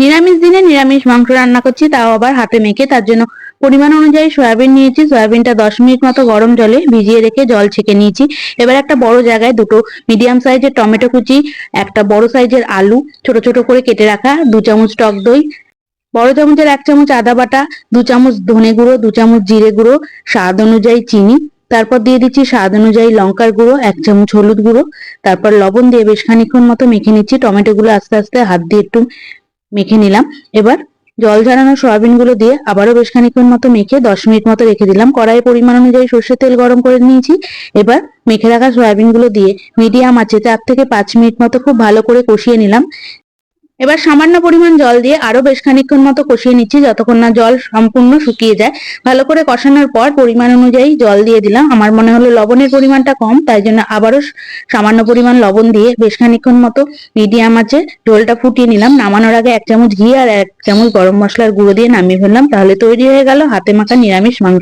নিরামিষ দিনে নিরামিষ মাংস রান্না করছি, তাও আবার হাতে মেখে। তার জন্য পরিমাণ অনুযায়ী সয়াবিন নিয়েছি। সয়াবিনটা 10 মিনিট মতো গরম জলে ভিজিয়ে রেখে জল ছেঁকে নিয়েছি। এবার একটা বড় জায়গায় দুটো মিডিয়াম সাইজের টমেটো কুচি, একটা বড় সাইজের আলু ছোট ছোট করে কেটে রাখা, 2 চামচ টক দই, বড় চামচের 1 চামচ আদা বাটা, 2 চামচ ধনে গুঁড়ো, 2 চামচ জিরে গুঁড়ো, স্বাদ অনুযায়ী চিনি, তারপর দিয়ে দিচ্ছি স্বাদ অনুযায়ী লঙ্কার গুঁড়ো, 1 চামচ হলুদ গুঁড়ো, তারপর লবণ দিয়ে বেশ খানিকক্ষণ মতো মেখে নিচ্ছি। টমেটো গুলো আস্তে আস্তে হাত দিয়ে একটু মেখে নিলাম। এবার জল ঝরানো সয়াবিন গুলো দিয়ে আবারও বেশ খানিকক্ষণ মতো মেখে 10 মিনিট মতো রেখে দিলাম। কড়াইয়ে পরিমাণ অনুযায়ী সর্ষের তেল গরম করে নিয়েছি। এবার মেখে রাখা সয়াবিন গুলো দিয়ে মিডিয়াম আঁচে 4 থেকে 5 মিনিট মতো খুব ভালো করে কষিয়ে নিলাম। এবার সামান্য পরিমাণ জল দিয়ে আরো বেশ খানিকক্ষণ মতো কষিয়ে নিচ্ছি, যতক্ষণ না জল সম্পূর্ণ শুকিয়ে যায়। ভালো করে কষানোর পর পরিমাণ অনুযায়ী জল দিয়ে দিলাম। আমার মনে হলো লবণের পরিমাণটা কম, তাই জন্য আবারও সামান্য পরিমাণ লবণ দিয়ে বেশ খানিকক্ষণ মতো মিডিয়াম আঁচে ঝোলটা ফুটিয়ে নিলাম। নামানোর আগে 1 চামচ ঘি আর 1 চামচ গরম মশলার গুঁড়ো দিয়ে নামিয়ে ফেললাম। তাহলে তৈরি হয়ে গেল হাতে মাখা নিরামিষ মাংস।